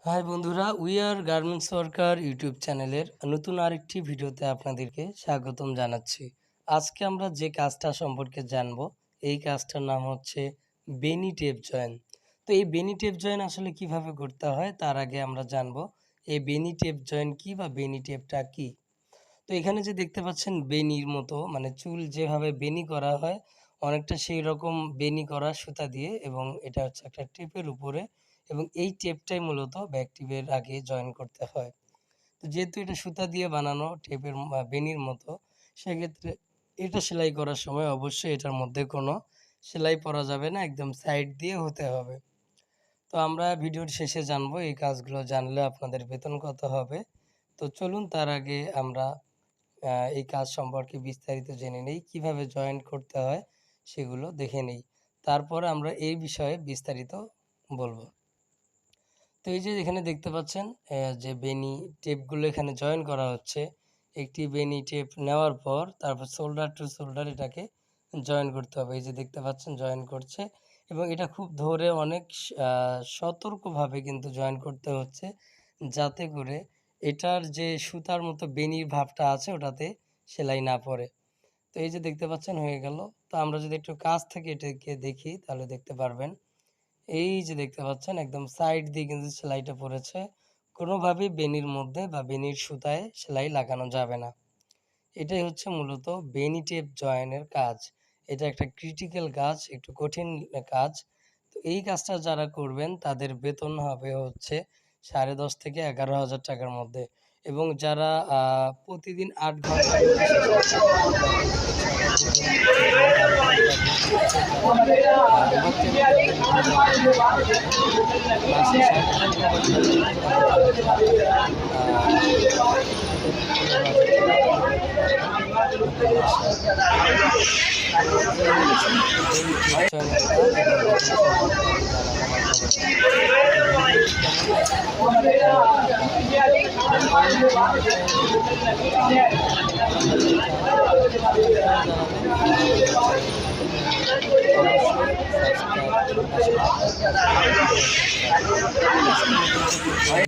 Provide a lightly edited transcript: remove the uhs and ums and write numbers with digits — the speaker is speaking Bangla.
হাই বন্ধুরা, we are garments worker YouTube চ্যানেলের নতুন আরেকটি ভিডিওতে আপনাদেরকে স্বাগতম জানাচ্ছি। আজকে আমরা যে কাজটা সম্পর্কে জানব, এই কাজটার নাম হচ্ছে বেনি টেপ জয়েন। তো এই বেনি টেপ জয়েন আসলে কিভাবে করতে হয় তার আগে আমরা জানব এই বেনি টেপ জয়েন কি বা বেনি টেপটা কি। তো এখানে যে দেখতে পাচ্ছেন বেনির মতো মানে চুল যেভাবে বেনি করা হয় অনেকটা সেই রকম বেনি করা সুতা দিয়ে, এবং এটা হচ্ছে একটা টেপের উপরে, এবং এই টেপটাই মূলত ব্যাক টিপের আগে জয়েন করতে হয়। তো যেহেতু এটা সুতা দিয়ে বানানো টেপের বেনির মতো, সেক্ষেত্রে এটা সেলাই করার সময় অবশ্যই এটার মধ্যে কোনো সেলাই পরা যাবে না, একদম সাইড দিয়ে হতে হবে। তো আমরা ভিডিওর শেষে জানবো এই কাজগুলো জানলে আপনাদের বেতন কত হবে। তো চলুন তার আগে আমরা এই কাজ সম্পর্কে বিস্তারিত জেনে নেই, কিভাবে জয়েন করতে হয় সেগুলো দেখে নেই। তারপরে আমরা এই বিষয়ে বিস্তারিত বলবো। তো এই যে এখানে দেখতে পাচ্ছেন যে বেনি টেপগুলো এখানে জয়েন করা হচ্ছে। একটি বেনি টেপ নেওয়ার পর তারপর শোল্ডার টু শোল্ডার এটাকে জয়েন করতে হবে। এই যে দেখতে পাচ্ছেন জয়েন করছে, এবং এটা খুব ধরে অনেক সতর্কভাবে কিন্তু জয়েন করতে হচ্ছে, যাতে করে এটার যে সুতার মতো বেনির ভাবটা আছে ওটাতে সেলাই না পড়ে। তো এই যে দেখতে পাচ্ছেন হয়ে গেল। তো আমরা যদি একটু কাছ থেকে এটাকে দেখি তাহলে দেখতে পারবেন। এই যে দেখতে পাচ্ছেন একদম সাইড দিয়ে কিন্তু সেলাইটা পড়েছে। কোনোভাবেই বেনির মধ্যে বা বেনির সুতায় সেলাই লাগানো যাবে না। এটাই হচ্ছে মূলত বেনি টেপ জয়েনের কাজ। এটা একটা ক্রিটিক্যাল কাজ, একটু কঠিন কাজ। তো এই কাজটা যারা করবেন তাদের বেতন হবে হচ্ছে 10.5 থেকে 11,000 টাকার মধ্যে, এবং যারা প্রতিদিন ৮ ঘন্টা ডিউটি শেষে দেখা যাবে 6টা পর্যন্ত এবং ৮ ঘন্টা ডিউটি শেষে যারা ওভারটাইম করবেন বিভিন্ন কাজের মাধ্যমে মাসে 60,000 টাকা করে বেতন পাবে, তারা কিন্তু এটা 15,000 টাকা করে পেতে পারবেন প্রতি মাসে। তো এই হচ্ছে বেনি টেপ জয়েনের কাজ এবং বেতন সম্পর্কে আমি জানালাম আপনাদেরকে। তো ভিডিওটি কেমন লাগলো পরবর্তী বিষয়ে ভিডিওটি আপনারা চান কমেন্টে জানাবেন, এবং আমাদের চ্যানেলটিকে অবশ্যই সাবস্ক্রাইব করে পাশে থাকা বেল আইকনটি বাজিয়ে দিতে পারেন। আজকের মতো এ পর্যন্তই।